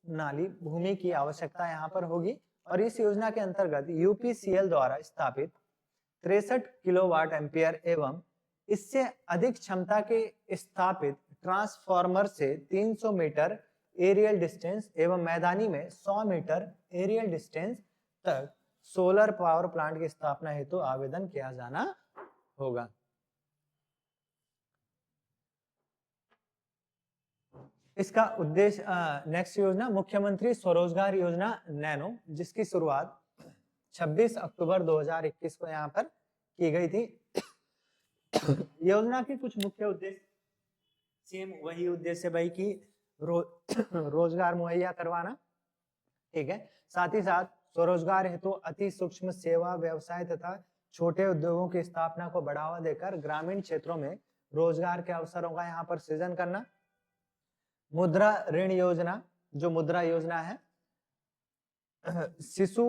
नाली भूमि की आवश्यकता यहाँ पर होगी। और इस योजना के अंतर्गत यूपीसीएल द्वारा स्थापित 63 किलोवाट एम्पियर एवं इससे अधिक क्षमता के स्थापित ट्रांसफार्मर से 300 मीटर एरियल डिस्टेंस एवं मैदानी में 100 मीटर एरियल डिस्टेंस तक सोलर पावर प्लांट की स्थापना हेतु आवेदन किया जाना होगा। इसका उद्देश्य नेक्स्ट योजना मुख्यमंत्री स्वरोजगार योजना नैनो, जिसकी शुरुआत 26 अक्टूबर 2021 को यहाँ पर की गई थी। योजना के कुछ मुख्य उद्देश्य सेम वही उद्देश्य भाई की रोजगार मुहैया करवाना, ठीक है। साथ ही साथ स्वरोजगार हेतु अति सूक्ष्म सेवा व्यवसाय तथा छोटे उद्योगों की स्थापना को बढ़ावा देकर ग्रामीण क्षेत्रों में रोजगार के अवसरों का यहाँ पर सृजन करना। मुद्रा ऋण योजना, जो मुद्रा योजना है, शिशु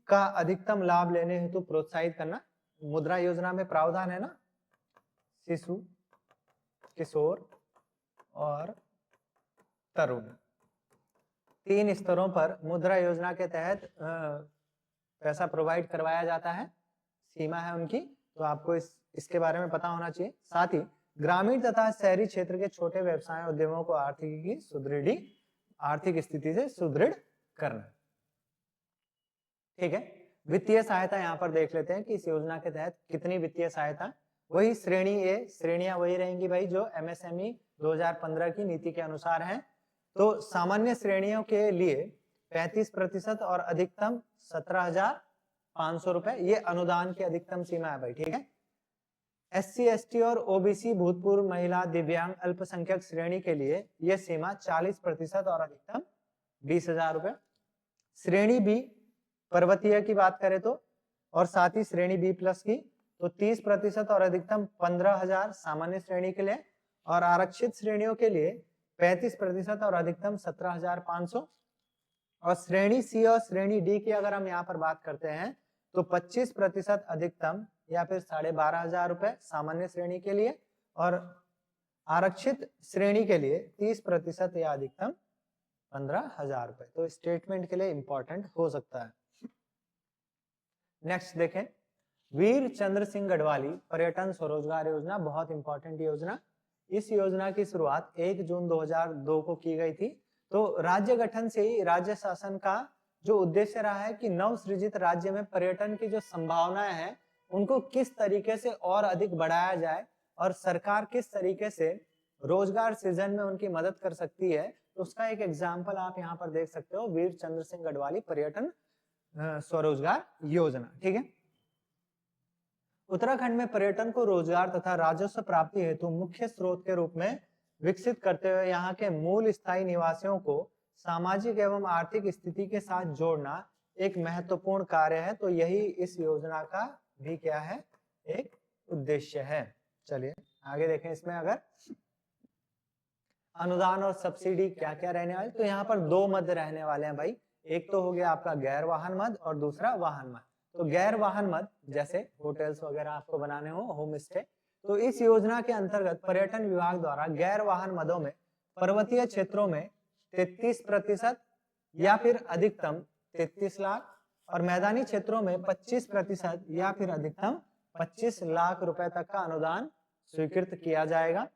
का अधिकतम लाभ लेने हेतु प्रोत्साहित करना। मुद्रा योजना में प्रावधान है ना, शिशु, किशोर और तरुण, 3 स्तरों पर मुद्रा योजना के तहत पैसा प्रोवाइड करवाया जाता है, सीमा है उनकी, तो आपको इसके बारे में पता होना चाहिए। साथ ही ग्रामीण तथा शहरी क्षेत्र के छोटे व्यवसाय उद्यमों को आर्थिक स्थिति से सुदृढ़ करना। ठीक है, वित्तीय सहायता यहाँ पर देख लेते हैं कि इस योजना के तहत कितनी वित्तीय सहायता। वही श्रेणी ए, श्रेणियां वही रहेंगी भाई जो एमएसएमई 2015 की नीति के अनुसार है। तो सामान्य श्रेणियों के लिए 35% और अधिकतम 17,500 रुपए, ये अनुदान की अधिकतम सीमा है भाई। ठीक है, एससी एसटी और ओबीसी, भूतपूर्व महिला, दिव्यांग, अल्पसंख्यक श्रेणी के लिए यह सीमा 40% और अधिकतम 20,000 रुपए। श्रेणी बी पर्वतीय की बात करें तो, और साथ ही श्रेणी बी प्लस की तो 30% और अधिकतम 15,000 सामान्य श्रेणी के लिए, और आरक्षित श्रेणियों के लिए 35% और अधिकतम 17,500। और श्रेणी सी और श्रेणी डी की अगर हम यहाँ पर बात करते हैं तो 25% अधिकतम या फिर 12,500 रुपए सामान्य श्रेणी के लिए, और आरक्षित श्रेणी के लिए 30% या अधिकतम 15,000 रुपए। तो स्टेटमेंट के लिए इंपॉर्टेंट हो सकता है। नेक्स्ट देखें, वीर चंद्र सिंह गढ़वाली पर्यटन स्वरोजगार योजना, बहुत इंपॉर्टेंट योजना। इस योजना की शुरुआत 1 जून 2002 को की गई थी। तो राज्य गठन से ही राज्य शासन का जो उद्देश्य रहा है कि नव सृजित राज्य में पर्यटन की जो संभावनाएं हैं उनको किस तरीके से और अधिक बढ़ाया जाए, और सरकार किस तरीके से रोजगार सृजन में उनकी मदद कर सकती है। तो उसका एक एग्जाम्पल आप यहाँ पर देख सकते हो, वीर चंद्र सिंह गढ़वाली पर्यटन स्वरोजगार योजना। ठीक है, उत्तराखंड में पर्यटन को रोजगार तथा राजस्व प्राप्ति हेतु मुख्य स्रोत के रूप में विकसित करते हुए यहाँ के मूल स्थायी निवासियों को सामाजिक एवं आर्थिक स्थिति के साथ जोड़ना एक महत्वपूर्ण कार्य है। तो यही इस योजना का भी क्या है, एक उद्देश्य है। चलिए आगे देखें, इसमें अगर अनुदान और सब्सिडी क्या क्या रहने वाले, तो यहाँ पर 2 मद रहने वाले हैं भाई। एक तो हो गया आपका गैर वाहन मद और दूसरा वाहन मद। तो गैर वाहन मद जैसे होटल्स वगैरह आपको बनाने हो, होम स्टे, तो इस योजना के अंतर्गत पर्यटन विभाग द्वारा गैर वाहन मदों में पर्वतीय क्षेत्रों में 33% या फिर अधिकतम 33 लाख, और मैदानी क्षेत्रों में 25% या फिर अधिकतम 25 लाख रुपए तक का अनुदान स्वीकृत किया जाएगा।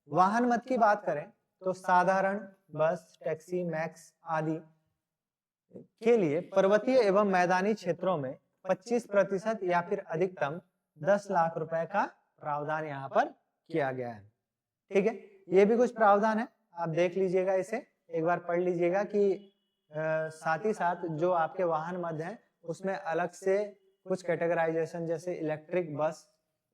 वाहन मद की बात करें तो साधारण बस, टैक्सी, मैक्स आदि के लिए पर्वतीय एवं मैदानी क्षेत्रों में 25% या फिर अधिकतम 10 लाख रुपए का प्रावधान यहाँ पर किया गया है। ठीक है, ये भी कुछ प्रावधान है, आप देख लीजिएगा, इसे एक बार पढ़ लीजिएगा कि साथ ही साथ जो आपके वाहन मद हैं उसमें अलग से कुछ कैटेगराइजेशन, जैसे इलेक्ट्रिक बस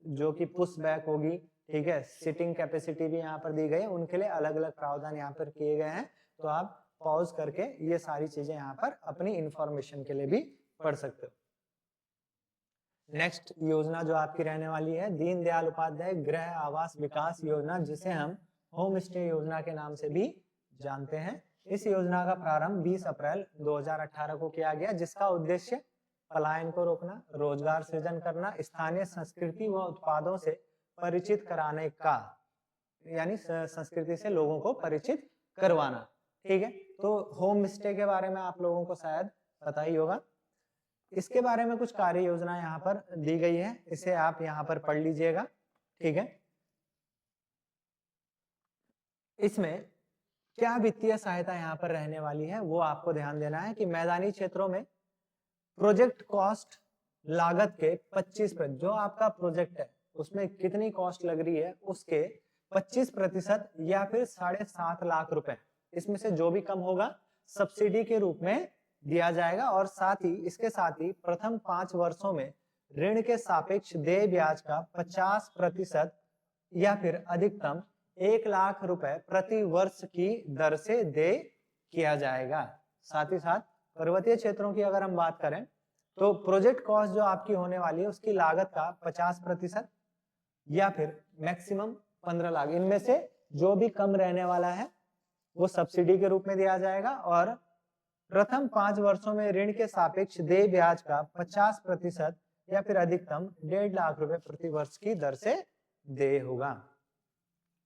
जो कि पुश बैक होगी, ठीक है, सीटिंग कैपेसिटी भी यहाँ पर दी गई है, उनके लिए अलग अलग प्रावधान यहाँ पर किए गए हैं। तो आप पॉज करके ये सारी चीजें यहाँ पर अपनी इंफॉर्मेशन के लिए भी पढ़ सकते हो। नेक्स्ट योजना जो आपकी रहने वाली है दीनदयाल उपाध्याय गृह आवास विकास योजना, जिसे हम होम स्टे योजना के नाम से भी जानते हैं। इस योजना का प्रारंभ 20 अप्रैल 2018 को किया गया, जिसका उद्देश्य पलायन को रोकना, रोजगार सृजन करना, स्थानीय संस्कृति व उत्पादों से परिचित कराने का, यानी संस्कृति से लोगों को परिचित करवाना। ठीक है, तो होम स्टे के बारे में आप लोगों को शायद पता ही होगा। इसके बारे में कुछ कार्य योजना यहाँ पर दी गई है, इसे आप यहाँ पर पढ़ लीजिएगा। ठीक है, इसमें क्या वित्तीय सहायता यहाँ पर रहने वाली है वो आपको ध्यान देना है कि मैदानी क्षेत्रों में प्रोजेक्ट कॉस्ट लागत के 25%, जो आपका प्रोजेक्ट है उसमें कितनी कॉस्ट लग रही है उसके 25% या फिर 7.5 लाख रुपए, इसमें से जो भी कम होगा सब्सिडी के रूप में दिया जाएगा। और साथ ही इसके साथ ही प्रथम 5 वर्षों में ऋण के सापेक्ष देय ब्याज का 50% या फिर अधिकतम 1 लाख रुपए प्रति वर्ष की दर से देय किया जाएगा। साथ ही साथ पर्वतीय क्षेत्रों की अगर हम बात करें तो प्रोजेक्ट कॉस्ट जो आपकी होने वाली है उसकी लागत का 50% या फिर मैक्सिमम 15 लाख, इनमें से जो भी कम रहने वाला है वो सब्सिडी के रूप में दिया जाएगा और प्रथम 5 वर्षों में ऋण के सापेक्ष देय ब्याज का 50% या फिर अधिकतम 1.5 लाख रुपए प्रति वर्ष की दर से देय होगा।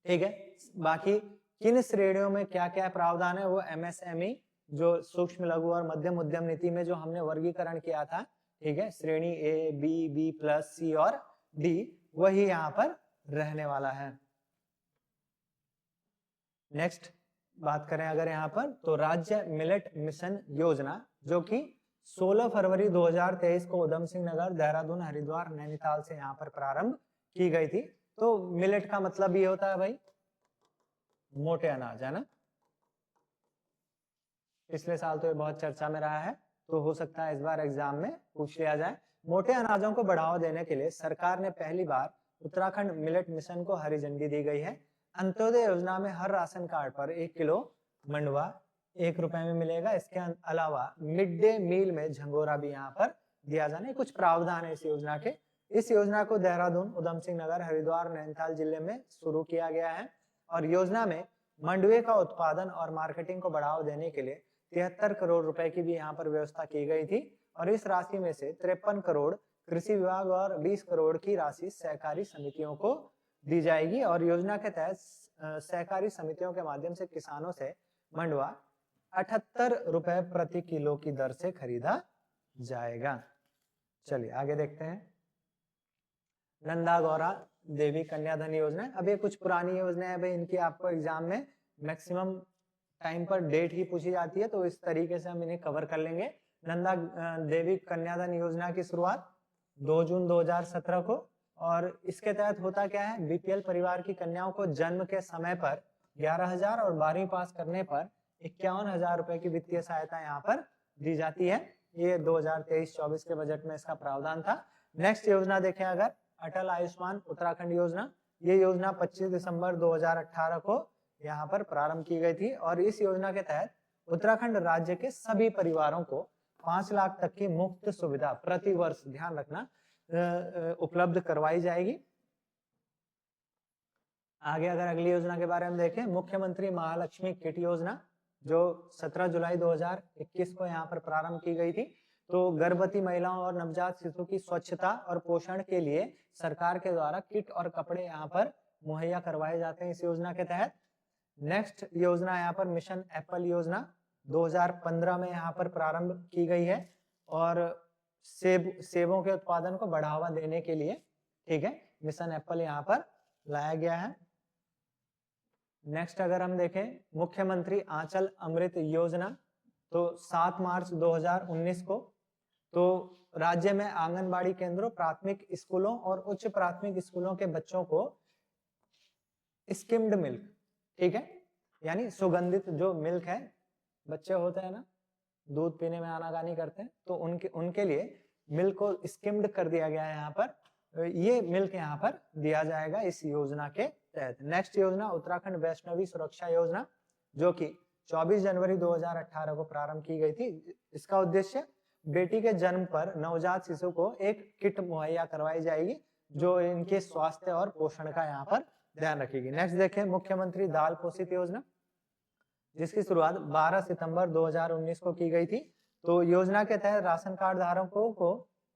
ठीक है, बाकी किन श्रेणियों में क्या क्या प्रावधान है वो एमएसएमई जो सूक्ष्म लघु और मध्यम उद्यम नीति में जो हमने वर्गीकरण किया था, ठीक है, श्रेणी ए, बी, बी प्लस, सी और डी, वही यहाँ पर रहने वाला है। नेक्स्ट बात करें अगर यहाँ पर तो राज्य मिलेट मिशन योजना जो कि 16 फरवरी 2023 को उधम सिंह नगर, देहरादून, हरिद्वार, नैनीताल से यहाँ पर प्रारंभ की गई थी। तो मिलेट का मतलब ये होता है भाई मोटे अनाज, है ना। पिछले साल तो ये बहुत चर्चा में रहा है, तो हो सकता है इस बार एग्जाम में पूछ लिया जाए। मोटे अनाजों को बढ़ावा देने के लिए सरकार ने पहली बार उत्तराखंड मिलेट मिशन को हरी झंडी दी गई है। अंत्योदय योजना में हर राशन कार्ड पर 1 किलो मंडवा 1 रुपए में मिलेगा। इसके अलावा मिड डे मील में झंगोरा भी यहाँ पर दिया जाने कुछ प्रावधान है इस योजना के। इस योजना को देहरादून, उधम सिंह नगर, हरिद्वार, नैनीताल जिले में शुरू किया गया है और योजना में मंडवे का उत्पादन और मार्केटिंग को बढ़ावा देने के लिए 73 करोड़ रुपए की भी यहाँ पर व्यवस्था की गई थी और इस राशि में से 53 करोड़ कृषि विभाग और 20 करोड़ की राशि सहकारी समितियों को दी जाएगी और योजना के तहत सहकारी समितियों के माध्यम से किसानों से मंडवा 78 रुपए प्रति किलो की दर से खरीदा जाएगा। चलिए आगे देखते हैं। नंदा गौरा देवी कन्याधन योजना, अब ये कुछ पुरानी योजना है भाई, इनकी आपको एग्जाम में मैक्सिमम टाइम पर डेट ही पूछी जाती है, तो इस तरीके से हम इन्हें कवर कर लेंगे। नंदा देवी कन्याधन योजना की शुरुआत 2 जून 2017 को और इसके तहत होता क्या है, बीपीएल परिवार की कन्याओं को जन्म के समय पर 11,000 और 12वीं पास करने पर 51,000 रुपए की वित्तीय सहायता यहाँ पर दी जाती है। ये 2023-24 के बजट में इसका प्रावधान था। नेक्स्ट योजना देखें अगर, अटल आयुष्मान उत्तराखंड योजना, ये योजना 25 दिसंबर 2018 को यहाँ पर प्रारंभ की गई थी और इस योजना के तहत उत्तराखंड राज्य के सभी परिवारों को 5 लाख तक की मुफ्त सुविधा प्रति वर्ष, ध्यान रखना, उपलब्ध करवाई जाएगी। आगे अगर अगली योजना के बारे में देखें, मुख्यमंत्री महालक्ष्मी किट योजना जो 17 जुलाई 2021 को यहाँ पर प्रारंभ की गई थी। तो गर्भवती महिलाओं और नवजात शिशु की स्वच्छता और पोषण के लिए सरकार के द्वारा किट और कपड़े यहाँ पर मुहैया करवाए जाते हैं इस योजना के तहत। नेक्स्ट योजना यहाँ पर मिशन एप्पल योजना 2015 में यहाँ पर प्रारंभ की गई है और सेबों के उत्पादन को बढ़ावा देने के लिए, ठीक है, मिशन एप्पल यहाँ पर लाया गया है। नेक्स्ट अगर हम देखें मुख्यमंत्री आंचल अमृत योजना, तो 7 मार्च 2019 को तो राज्य में आंगनबाड़ी केंद्रों, प्राथमिक स्कूलों और उच्च प्राथमिक स्कूलों के बच्चों को स्किम्ड मिल्क, ठीक है, यानी सुगंधित जो मिल्क है, बच्चे होते हैं ना दूध पीने में आनाकानी करते हैं, तो उनके लिए मिल्क को स्किम्ड कर दिया गया है यहाँ पर। ये मिल्क यहाँ पर दिया जाएगा इस योजना के तहत। नेक्स्ट योजना उत्तराखंड वैष्णवी सुरक्षा योजना जो कि 24 जनवरी 2018 को प्रारंभ की गई थी। इसका उद्देश्य बेटी के जन्म पर नवजात शिशु को एक किट मुहैया करवाई जाएगी जो इनके स्वास्थ्य और पोषण का यहाँ पर ध्यान रखेगी। नेक्स्ट देखें मुख्यमंत्री दाल पोषित योजना जिसकी शुरुआत 12 सितंबर 2019 को की गई थी। तो योजना के तहत राशन कार्ड धारकों को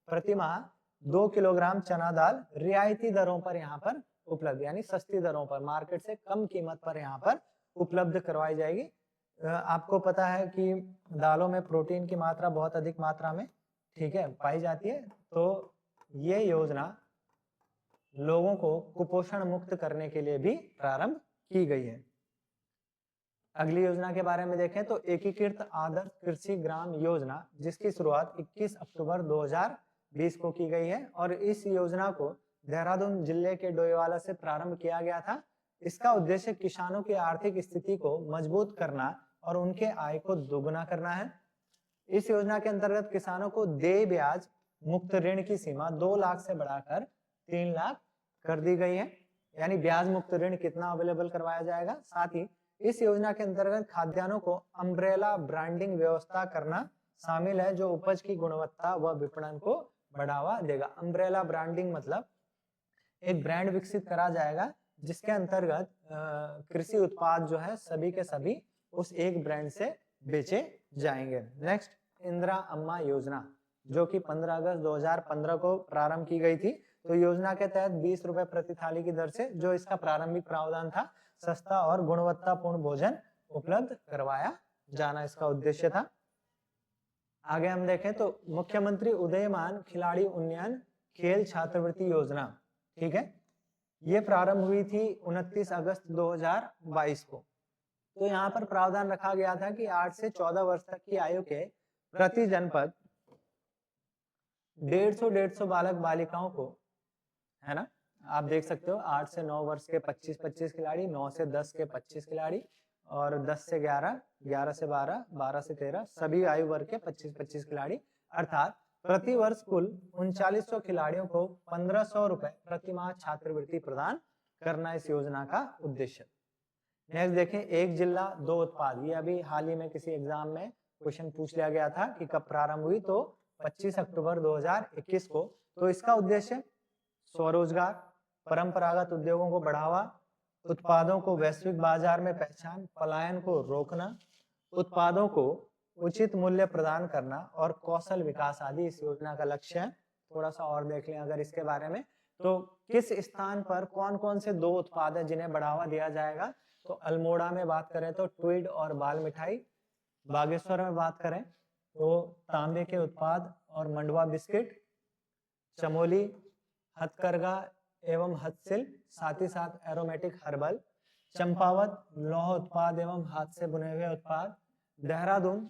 प्रति माह 2 किलोग्राम चना दाल रियायती दरों पर यहाँ पर उपलब्ध, यानी सस्ती दरों पर, मार्केट से कम कीमत पर यहाँ पर उपलब्ध करवाई जाएगी। आपको पता है कि दालों में प्रोटीन की मात्रा बहुत अधिक मात्रा में, ठीक है, पाई जाती है। तो ये योजना लोगों को कुपोषण मुक्त करने के लिए भी प्रारंभ की गई है। अगली योजना के बारे में देखें तो एकीकृत आदर्श कृषि ग्राम योजना जिसकी शुरुआत 21 अक्टूबर 2020 को की गई है और इस योजना को देहरादून जिले के डोईवाला से प्रारंभ किया गया था। इसका उद्देश्य किसानों की आर्थिक स्थिति को मजबूत करना और उनके आय को दोगुना करना है। इस योजना के अंतर्गत किसानों को देय ब्याज मुक्त ऋण की सीमा 2 लाख से बढ़ाकर 3 लाख कर दी गई है, यानी ब्याज मुक्त ऋण कितना अवेलेबल करवाया जाएगा। साथ ही इस योजना के अंतर्गत खाद्यान्नों को अम्ब्रेला ब्रांडिंग व्यवस्था करना शामिल है जो उपज की गुणवत्ता व विपणन को बढ़ावा देगा। अम्ब्रेला ब्रांडिंग मतलब एक ब्रांड विकसित करा जाएगा जिसके अंतर्गत कृषि उत्पाद जो है सभी के सभी उस एक ब्रांड से बेचे जाएंगे। नेक्स्ट, इंदिरा अम्मा योजना, जो कि 15 अगस्त 2015 को प्रारंभ की गई थी। तो योजना के तहत 20 रुपए प्रति थाली की दर से, जो इसका प्रारंभिक प्रावधान था, सस्ता और गुणवत्तापूर्ण भोजन उपलब्ध करवाया जाना इसका उद्देश्य था। आगे हम देखें तो मुख्यमंत्री उदयमान खिलाड़ी उन्नयन खेल छात्रवृत्ति योजना, ठीक है, ये प्रारंभ हुई थी 29 अगस्त 2022 को। तो यहाँ पर प्रावधान रखा गया था कि 8 से 14 वर्ष तक की आयु के प्रति जनपद 150 बालक बालिकाओं को, है ना, आप देख सकते हो 8 से 9 वर्ष के 25 खिलाड़ी, 9 से 10 के 25 खिलाड़ी, और 10 से 11, 11 से 12, 12 से 13, सभी आयु वर्ग के 25 खिलाड़ी, अर्थात प्रति वर्ष कुल 3900 खिलाड़ियों को 1500 रुपए प्रति माह छात्रवृत्ति प्रदान करना इस योजना का उद्देश्य। नेक्स्ट देखें, एक जिला दो उत्पाद, ये अभी हाल ही में किसी एग्जाम में क्वेश्चन पूछ लिया गया था कि कब प्रारंभ हुई, तो 25 अक्टूबर 2021 को। तो इसका उद्देश्य स्वरोजगार, परंपरागत उद्योगों को बढ़ावा, उत्पादों को वैश्विक बाजार में पहचान, पलायन को रोकना, उत्पादों को उचित मूल्य प्रदान करना और कौशल विकास आदि इस योजना का लक्ष्य है। थोड़ा सा और देख लें अगर इसके बारे में, तो किस स्थान पर कौन कौन से दो उत्पाद है जिन्हें बढ़ावा दिया जाएगा, तो अल्मोड़ा में बात करें तो ट्विड और बाल मिठाई, बागेश्वर में बात करें तो तांबे के उत्पाद और मंडवा बिस्किट, चमोली हथकरघा एवं हस्तशिल्प, साथ ही साथ एरोमेटिक हर्बल, चंपावत लौह उत्पाद एवं हाथ से बुने हुए उत्पाद, देहरादून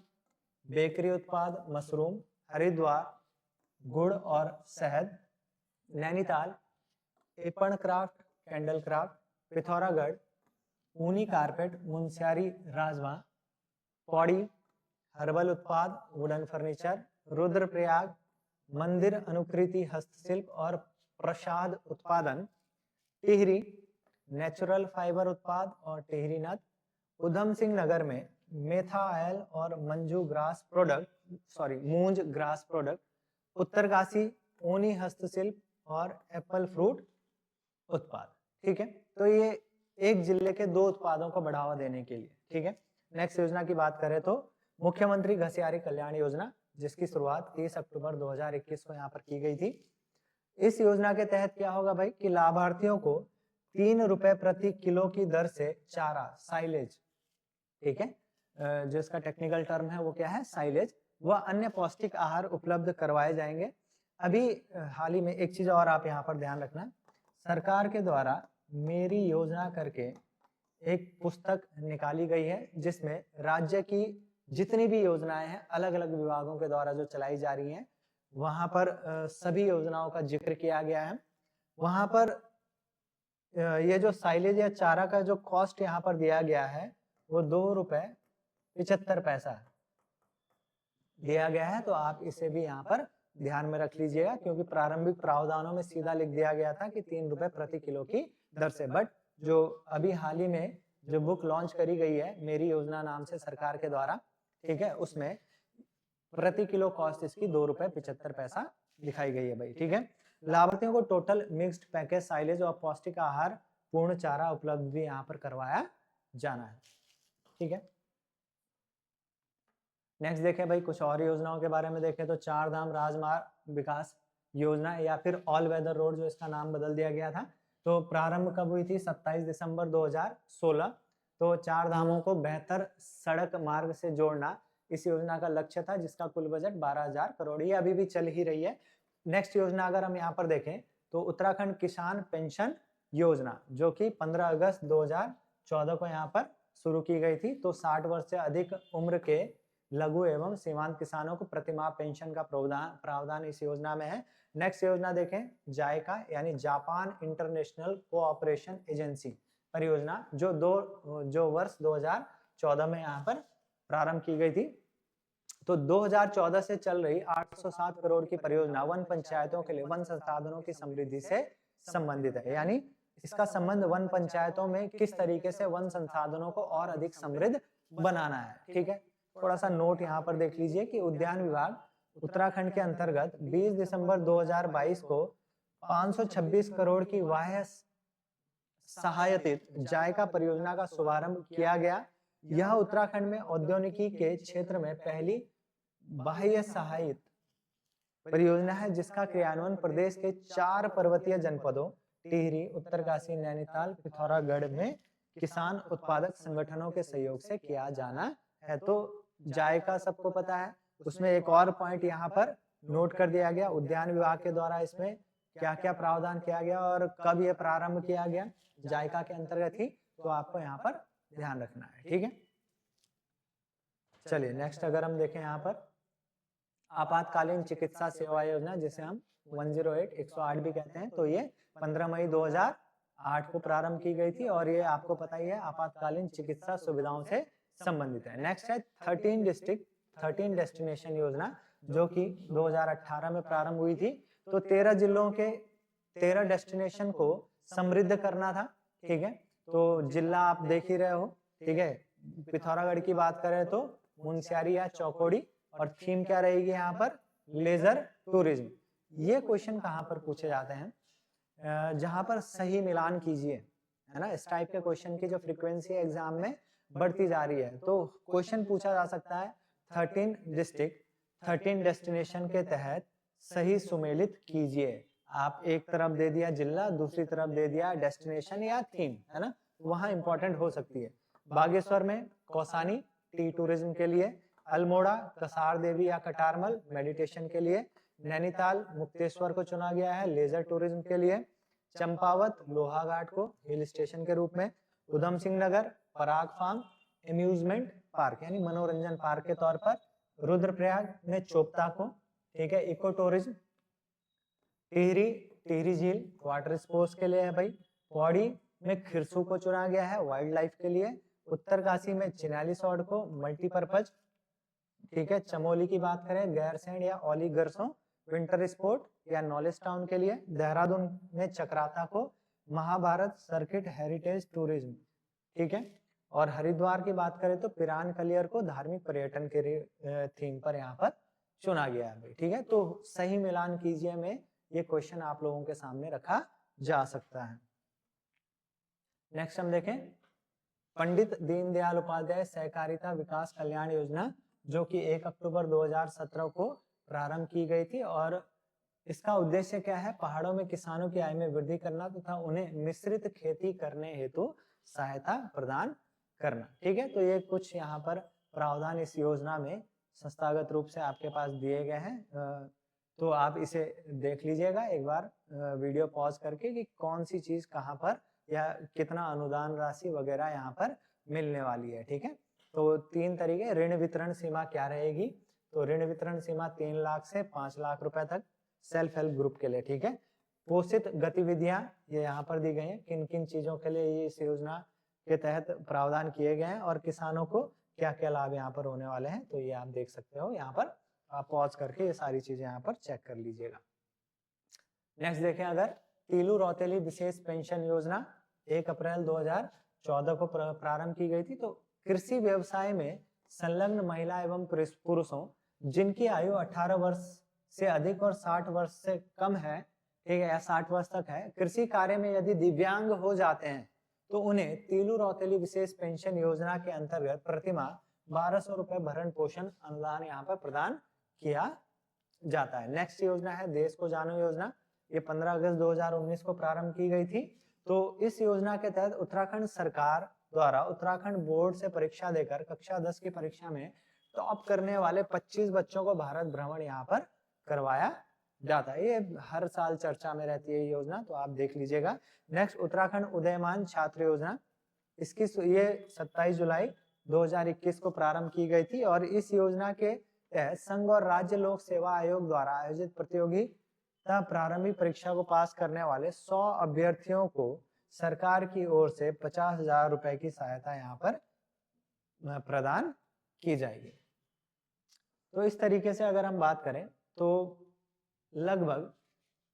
बेकरी उत्पाद, मशरूम, हरिद्वार गुड़ और शहद, Nainital Aipan craft candle craft, Pithoragarh ऊनी कारपेट मुनस्यारी राजमा, पौड़ी हर्बल उत्पाद वुडन फर्नीचर, रुद्रप्रयाग मंदिर अनुकृति हस्तशिल्प और प्रसाद उत्पादन, टिहरी नेचुरल फाइबर उत्पाद और टिहरी नट, उधम सिंह नगर में मेथा ऑयल और मंजू ग्रास प्रोडक्ट मूंज ग्रास प्रोडक्ट, उत्तरकाशी ऊनी हस्तशिल्प और एप्पल फ्रूट उत्पाद। ठीक है, तो ये एक जिले के दो उत्पादों को बढ़ावा देने के लिए। ठीक है, नेक्स्ट योजना की बात करें तो मुख्यमंत्री घसियारी कल्याण योजना, जिसकी शुरुआत 30 अक्टूबर 2021 को यहाँ पर की गई थी। इस योजना के तहत क्या होगा भाई कि लाभार्थियों को 3 रुपए प्रति किलो की दर से चारा साइलेज, ठीक है, जो इसका टेक्निकल टर्म है वो क्या है, साइलेज, वह अन्य पौष्टिक आहार उपलब्ध करवाए जाएंगे। अभी हाल ही में एक चीज और आप यहाँ पर ध्यान रखना, सरकार के द्वारा मेरी योजना करके एक पुस्तक निकाली गई है जिसमें राज्य की जितनी भी योजनाएं हैं अलग अलग विभागों के द्वारा जो चलाई जा रही हैं, वहां पर सभी योजनाओं का जिक्र किया गया है। वहां पर ये जो साइलेज या चारा का जो कॉस्ट यहाँ पर दिया गया है वो 2 रुपए 75 पैसा दिया गया है। तो आप इसे भी यहाँ पर ध्यान में रख लीजिएगा, क्योंकि प्रारंभिक प्रावधानों में सीधा लिख दिया गया था कि 3 रुपए प्रति किलो की दर से, बट जो अभी हाल ही में जो बुक लॉन्च करी गई है मेरी योजना नाम से सरकार के द्वारा, ठीक है, उसमें प्रति किलो कॉस्ट इसकी 2 रुपए 75 पैसा दिखाई गई है भाई। ठीक है, लाभार्थियों को टोटल मिक्स्ड पैकेज साइलेज और पौष्टिक आहार पूर्ण चारा उपलब्ध भी यहाँ पर करवाया जाना है। ठीक है, नेक्स्ट देखें भाई कुछ और योजनाओं के बारे में देखें तो चार धाम राजमार्ग विकास योजना या फिर ऑल वेदर रोड, जो इसका नाम बदल दिया गया था, तो प्रारंभ कब हुई थी, 27 दिसंबर 2016। तो चार धामों को बेहतर सड़क मार्ग से जोड़ना इस योजना का लक्ष्य था, जिसका कुल बजट 12,000 करोड़, ये अभी भी चल ही रही है। नेक्स्ट योजना अगर हम यहाँ पर देखें तो उत्तराखंड किसान पेंशन योजना, जो कि 15 अगस्त 2014 को यहाँ पर शुरू की गई थी। तो 60 वर्ष से अधिक उम्र के लघु एवं सीमांत किसानों को प्रतिमाह पेंशन का प्रावधान इस योजना में है। नेक्स्ट योजना देखें, जायका यानी जापान इंटरनेशनल कोऑपरेशन एजेंसी परियोजना, जो वर्ष 2014 में यहाँ पर प्रारंभ की गई थी। तो 2014 से चल रही 807 करोड़ की परियोजना वन पंचायतों के लिए वन संसाधनों की समृद्धि से संबंधित है, यानी इसका संबंध वन पंचायतों में किस तरीके से वन संसाधनों को और अधिक समृद्ध बनाना है। ठीक है, थोड़ा सा नोट यहाँ पर देख लीजिए कि उद्यान विभाग उत्तराखंड के अंतर्गत 20 दिसंबर 2022 को 526 करोड़ की वाह्य सहायतित जायका परियोजना का शुभारंभ किया गया, यह उत्तराखंड में औद्योगिकी के क्षेत्र में पहली बाह्य सहायित परियोजना है जिसका क्रियान्वयन प्रदेश के 4 पर्वतीय जनपदों टिहरी, उत्तरकाशी, नैनीताल, पिथौरागढ़ में किसान उत्पादक संगठनों के सहयोग से किया जाना है। तो जायका सबको पता है, उसमें एक और पॉइंट यहाँ पर नोट कर दिया गया, उद्यान विभाग के द्वारा इसमें क्या क्या प्रावधान किया गया और कब यह प्रारंभ किया गया, जायका के अंतर्गत ही, तो आपको यहाँ पर ध्यान रखना है। ठीक है, चलिए नेक्स्ट अगर हम देखें यहाँ पर आपातकालीन चिकित्सा सेवा योजना, जिसे हम 108 भी कहते हैं, तो ये 15 मई 2008 को प्रारंभ की गई थी और ये आपको पता ही है आपातकालीन चिकित्सा सुविधाओं से संबंधित है। नेक्स्ट है 13 डिस्ट्रिक्ट 13 डेस्टिनेशन योजना, जो कि 2018 में प्रारंभ हुई थी। तो 13 जिलों के 13 डेस्टिनेशन को समृद्ध करना था। ठीक है, तो जिला आप देख ही रहे हो। ठीक है, पिथौरागढ़ की बात करें तो मुनस्यारी या चौकोड़ी, और थीम क्या रहेगी यहाँ पर, लेजर टूरिज्म। ये क्वेश्चन कहाँ पर पूछे जाते हैं, जहां पर सही मिलान कीजिए, है ना। इस टाइप के क्वेश्चन की जो फ्रीक्वेंसी एग्जाम में बढ़ती जा रही है, तो क्वेश्चन पूछा जा सकता है 13 डिस्ट्रिक्ट 13 डेस्टिनेशन के तहत सही सुमेलित कीजिए। आप एक तरफ दे दिया जिला, दूसरी तरफ दे दिया डेस्टिनेशन या थीम, है ना, वहां इंपॉर्टेंट हो सकती है। बागेश्वर में कौसानी टी टूरिज्म के लिए, अल्मोड़ा कसार देवी या कटारमल मेडिटेशन के लिए, नैनीताल मुक्तेश्वर को चुना गया है लेजर टूरिज्म के लिए, चंपावत लोहाघाट को हिल स्टेशन के रूप में, उधम सिंह नगर पराग फार्म एम्यूजमेंट पार्क यानी मनोरंजन पार्क के तौर पर, रुद्रप्रयाग में चोपता को, ठीक है, इको टूरिज्म, टिहरी झील वाटर स्पोर्ट्स के लिए है भाई, पौड़ी में खिरसू को चुना गया है वाइल्ड लाइफ के लिए, उत्तरकाशी में चिनाली सौड़ को मल्टीपर्पज, ठीक है, चमोली की बात करें गैरसैंड या ओली गरसों विंटर स्पोर्ट या नॉलेज टाउन के लिए, देहरादून में चक्राता को महाभारत सर्किट हेरिटेज टूरिज्म, ठीक है, और हरिद्वार की बात करें तो पिरान कलियर को धार्मिक पर्यटन के थीम पर यहाँ पर चुना गया है। ठीक है, तो सही मिलान कीजिए में ये क्वेश्चन आप लोगों के सामने रखा जा सकता है। नेक्स्ट हम देखें पंडित दीनदयाल उपाध्याय सहकारिता विकास कल्याण योजना, जो कि 1 अक्टूबर 2017 को प्रारंभ की गई थी, और इसका उद्देश्य क्या है, पहाड़ों में किसानों की आय में वृद्धि करना तथा उन्हें मिश्रित खेती करने हेतु सहायता प्रदान करना। ठीक है, तो ये कुछ यहाँ पर प्रावधान इस योजना में संस्थागत रूप से आपके पास दिए गए हैं, तो आप इसे देख लीजिएगा एक बार वीडियो पॉज करके कि कौन सी चीज कहाँ पर या कितना अनुदान राशि वगैरह यहाँ पर मिलने वाली है। ठीक है, तो 3 तरीके, ऋण वितरण सीमा क्या रहेगी, तो ऋण वितरण सीमा 3 लाख से 5 लाख रुपए तक सेल्फ हेल्प ग्रुप के लिए। ठीक है, पोषित गतिविधियां ये यहाँ पर दी गई हैं, किन किन चीजों के लिए ये इस योजना के तहत प्रावधान किए गए हैं और किसानों को क्या क्या लाभ यहाँ पर होने वाले हैं, तो ये आप देख सकते हो। यहाँ पर आप पॉज करके ये सारी चीजें यहाँ पर चेक कर लीजिएगा। नेक्स्ट देखें, अगर तीलू रौतेली विशेष पेंशन योजना 1 अप्रैल 2014 को प्रारंभ की गई थी, तो कृषि व्यवसाय में संलग्न महिला एवं पुरुषों जिनकी आयु 18 वर्ष से अधिक और 60 वर्ष से कम है, ठीक है, या 60 वर्ष तक है, कृषि कार्य में यदि दिव्यांग हो जाते हैं तो उन्हें तीलू रौतेली विशेष पेंशन योजना के अंतर्गत प्रतिमाह 1200 रुपए भरण पोषण अनुदान यहाँ पर प्रदान किया जाता है। नेक्स्ट योजना है देश को जानो योजना, ये 15 अगस्त 2019 को प्रारंभ की गई थी। तो इस योजना के तहत उत्तराखंड सरकार द्वारा उत्तराखंड बोर्ड से परीक्षा देकर कक्षा 10 की परीक्षा में टॉप करने वाले 25 बच्चों को भारत भ्रमण यहाँ पर करवाया जाता है। ये हर साल चर्चा में रहती है योजना, तो आप देख लीजिएगा। नेक्स्ट उत्तराखंड उदयमान छात्र योजना, इसकी ये 27 जुलाई 2021 को प्रारंभ की गई थी, और इस योजना के तहत संघ और राज्य लोक सेवा आयोग द्वारा आयोजित प्रतियोगिता प्रारंभिक परीक्षा को पास करने वाले 100 अभ्यर्थियों को सरकार की ओर से 50,000 रुपए की सहायता यहाँ पर प्रदान की जाएगी। तो इस तरीके से अगर हम बात करें तो लगभग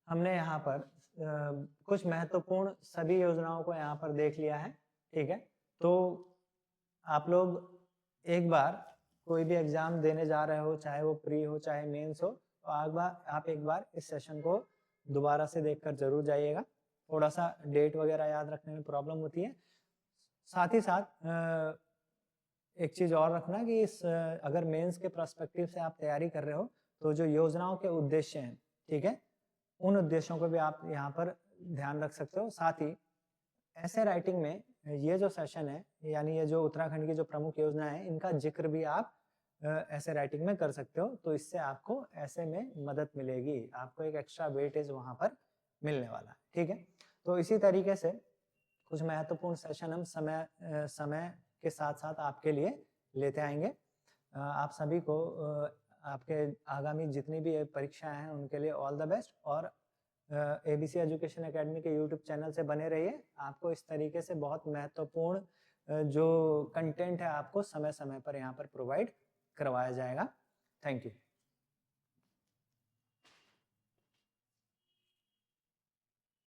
हमने यहाँ पर कुछ महत्वपूर्ण सभी योजनाओं को यहाँ पर देख लिया है। ठीक है, तो आप लोग एक बार कोई भी एग्जाम देने जा रहे हो, चाहे वो प्री हो चाहे मेंस हो, तो आप एक बार इस सेशन को दोबारा से देखकर जरूर जाइएगा। थोड़ा सा डेट वगैरह याद रखने में प्रॉब्लम होती है, साथ ही साथ एक चीज और रखना कि इस अगर मेंस के पर्सपेक्टिव से आप तैयारी कर रहे हो तो जो योजनाओं के उद्देश्य हैं, ठीक है, उन उद्देश्यों को भी आप यहाँ पर ध्यान रख सकते हो। साथ ही ऐसे राइटिंग में ये जो सेशन है, यानी ये जो उत्तराखंड की जो प्रमुख योजना है, इनका जिक्र भी आप ऐसे राइटिंग में कर सकते हो, तो इससे आपको ऐसे में मदद मिलेगी, आपको एक एक्स्ट्रा वेटेज वहां पर मिलने वाला है, ठीक है। तो इसी तरीके से कुछ महत्वपूर्ण सेशन हम समय के साथ साथ आपके लिए लेते आएंगे। आप सभी को आपके आगामी जितनी भी परीक्षाएं हैं उनके लिए ऑल द बेस्ट, और ABC एजुकेशन एकेडमी के यूट्यूब चैनल से बने रहिए। आपको इस तरीके से बहुत महत्वपूर्ण जो कंटेंट है आपको समय समय पर यहाँ पर प्रोवाइड करवाया जाएगा। Thank you.